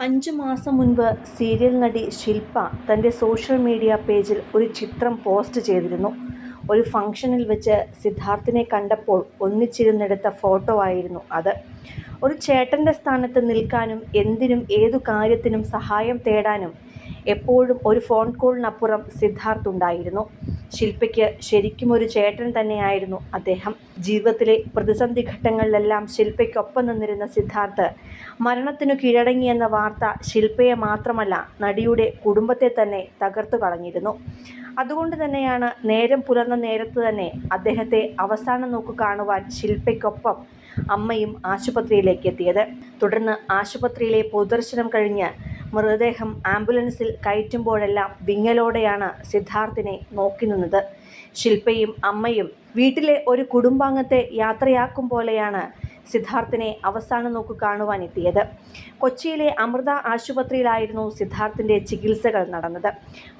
5 മാസം മുൻപ് സീരിയൽ നടി ശിൽപ തൻ്റെ സോഷ്യൽ മീഡിയ പേജിൽ ഒരു ചിത്രം പോസ്റ്റ് ചെയ്തിരുന്നു. ഒരു ഫംഗ്ഷനിൽ വെച്ച് സിദ്ധാർത്ഥിനെ കണ്ടപ്പോൾ ഒന്നിച്ചിരുന്നെടുത്ത ഫോട്ടോ ആയിരുന്നു അത്. ഒരു ചേട്ടൻ്റെ സ്ഥാനത്ത് നിൽക്കാനും എന്തിനും ഏതു കാര്യത്തിനും സഹായം തേടാനും എപ്പോഴും ഒരു ഫോൺ കോളിനപ്പുറം സിദ്ധാർത്ഥ് ഉണ്ടായിരുന്നു. ശിൽപയ്ക്ക് ശരിക്കും ഒരു ചേട്ടൻ തന്നെയായിരുന്നു അദ്ദേഹം. ജീവിതത്തിലെ പ്രതിസന്ധി ഘട്ടങ്ങളിലെല്ലാം ശിൽപയ്ക്കൊപ്പം നിന്നിരുന്ന സിദ്ധാർത്ഥ് മരണത്തിനു കീഴടങ്ങിയെന്ന വാർത്ത ശിൽപയെ മാത്രമല്ല നടിയുടെ കുടുംബത്തെ തന്നെ തകർത്തു കളഞ്ഞിരുന്നു. അതുകൊണ്ട് തന്നെയാണ് നേരം പുലർന്ന നേരത്ത് തന്നെ അദ്ദേഹത്തെ അവസാന നോക്ക് കാണുവാൻ ശിൽപയ്ക്കൊപ്പം അമ്മയും ആശുപത്രിയിലേക്ക് എത്തിയത്. തുടർന്ന് ആശുപത്രിയിലെ പൊതുദർശനം കഴിഞ്ഞ് മൃതദേഹം ആംബുലൻസിൽ കയറ്റുമ്പോഴെല്ലാം വിങ്ങലോടെയാണ് സിദ്ധാർത്ഥിനെ നോക്കി നിന്നത്. ശിൽപയും അമ്മയും വീട്ടിലെ ഒരു കുടുംബാംഗത്തെ യാത്രയാക്കും പോലെയാണ് സിദ്ധാർത്ഥിനെ അവസാന നോക്ക് കാണുവാൻ എത്തിയത്. കൊച്ചിയിലെ അമൃത ആശുപത്രിയിലായിരുന്നു സിദ്ധാർത്ഥിൻ്റെ ചികിത്സകൾ നടന്നത്.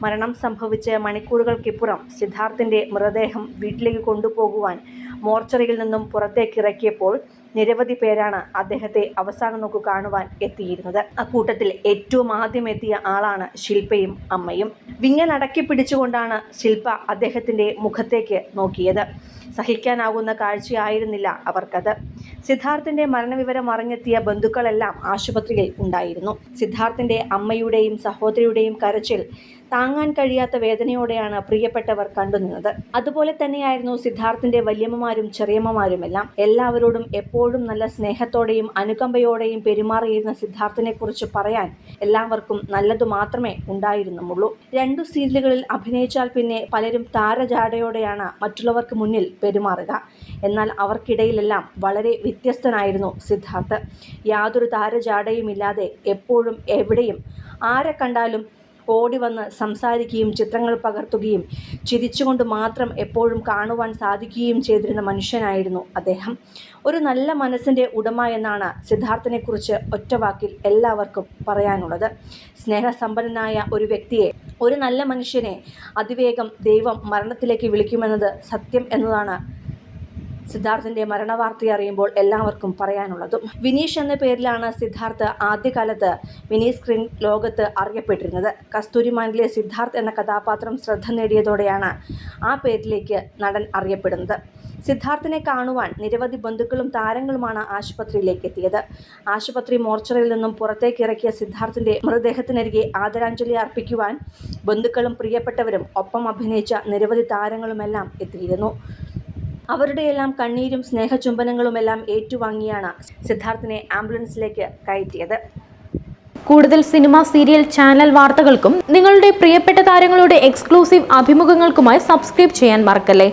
മരണം സംഭവിച്ച് മണിക്കൂറുകൾക്കിപ്പുറം സിദ്ധാർത്ഥിൻ്റെ മൃതദേഹം വീട്ടിലേക്ക് കൊണ്ടുപോകുവാൻ മോർച്ചറിയിൽ നിന്നും പുറത്തേക്കിറക്കിയപ്പോൾ നിരവധി പേരാണ് അദ്ദേഹത്തെ അവസാന നോക്ക് കാണുവാൻ എത്തിയിരുന്നത്. അക്കൂട്ടത്തിൽ ഏറ്റവും ആദ്യം എത്തിയ ആളാണ് ശിൽപയും അമ്മയും. വിങ്ങലടക്കി പിടിച്ചുകൊണ്ടാണ് ശിൽപ അദ്ദേഹത്തിൻ്റെ മുഖത്തേക്ക് നോക്കിയത്. സഹിക്കാനാകുന്ന കാഴ്ചയായിരുന്നില്ല അവർക്കത്. സിദ്ധാർത്ഥിൻ്റെ മരണവിവരം അറിഞ്ഞെത്തിയ ബന്ധുക്കളെല്ലാം ആശുപത്രിയിൽ ഉണ്ടായിരുന്നു. സിദ്ധാർത്ഥിൻ്റെ അമ്മയുടെയും സഹോദരിയുടെയും കരച്ചിൽ താങ്ങാൻ കഴിയാത്ത വേദനയോടെയാണ് പ്രിയപ്പെട്ടവർ കണ്ടുനിന്നത്. അതുപോലെ തന്നെയായിരുന്നു സിദ്ധാർത്ഥിൻ്റെ വല്യമ്മമാരും ചെറിയമ്മമാരുമെല്ലാം. എല്ലാവരോടും എപ്പോഴും നല്ല സ്നേഹത്തോടെയും അനുകമ്പയോടെയും പെരുമാറിയിരുന്ന സിദ്ധാർത്ഥിനെക്കുറിച്ച് പറയാൻ എല്ലാവർക്കും നല്ലതു മാത്രമേ ഉണ്ടായിരുന്നുള്ളൂ. 2 സീരിയലുകളിൽ അഭിനയിച്ചാൽ പിന്നെ പലരും താരജാടയോടെയാണ് മറ്റുള്ളവർക്ക് മുന്നിൽ പെരുമാറുക. എന്നാൽ അവർക്കിടയിലെല്ലാം വളരെ വ്യത്യസ്തനായിരുന്നു സിദ്ധാർത്ഥ്. യാതൊരു താരജാടയുമില്ലാതെ എപ്പോഴും എവിടെയും ആരെ കണ്ടാലും ഓടി വന്ന് സംസാരിക്കുകയും ചിത്രങ്ങൾ പകർത്തുകയും ചിരിച്ചുകൊണ്ട് മാത്രം എപ്പോഴും കാണുവാൻ സാധിക്കുകയും ചെയ്തിരുന്ന മനുഷ്യനായിരുന്നു അദ്ദേഹം. ഒരു നല്ല മനസ്സിൻ്റെ ഉടമ എന്നാണ് സിദ്ധാർത്ഥിനെക്കുറിച്ച് ഒറ്റവാക്കിൽ എല്ലാവർക്കും പറയാനുള്ളത്. സ്നേഹസമ്പന്നനായ ഒരു വ്യക്തിയെ, ഒരു നല്ല മനുഷ്യനെ അതിവേഗം ദൈവം മരണത്തിലേക്ക് വിളിക്കുമെന്നത് സത്യം എന്നതാണ് സിദ്ധാർത്ഥിൻ്റെ മരണവാർത്ത അറിയുമ്പോൾ എല്ലാവർക്കും പറയാനുള്ളതും. വിനീഷ് എന്ന പേരിലാണ് സിദ്ധാർത്ഥ് ആദ്യകാലത്ത് മിനി സ്ക്രീൻ ലോകത്ത് അറിയപ്പെട്ടിരുന്നത്. കസ്തൂരിമാനിലെ സിദ്ധാർത്ഥ് എന്ന കഥാപാത്രം ശ്രദ്ധ നേടിയതോടെയാണ് ആ പേരിലേക്ക് നടൻ അറിയപ്പെടുന്നത്. സിദ്ധാർത്ഥിനെ കാണുവാൻ നിരവധി ബന്ധുക്കളും താരങ്ങളുമാണ് ആശുപത്രിയിലേക്ക് എത്തിയത്. ആശുപത്രി മോർച്ചറിയിൽ നിന്നും പുറത്തേക്കിറക്കിയ സിദ്ധാർത്ഥിൻ്റെ മൃതദേഹത്തിനരികെ ആദരാഞ്ജലി അർപ്പിക്കുവാൻ ബന്ധുക്കളും പ്രിയപ്പെട്ടവരും ഒപ്പം അഭിനയിച്ച നിരവധി താരങ്ങളുമെല്ലാം എത്തിയിരുന്നു. അവരുടെയെല്ലാം കണ്ണീരും സ്നേഹചുംബനങ്ങളുമെല്ലാം ഏറ്റുവാങ്ങിയാണ് സിദ്ധാർത്ഥിനെ ആംബുലൻസിലേക്ക് കയറ്റിയത്. കൂടുതൽ സിനിമ, സീരിയൽ, ചാനൽ വാർത്തകൾക്കും നിങ്ങളുടെ പ്രിയപ്പെട്ട താരങ്ങളുടെ എക്സ്ക്ലൂസീവ് അഭിമുഖങ്ങൾക്കുമായി സബ്സ്ക്രൈബ് ചെയ്യാൻ മറക്കല്ലേ.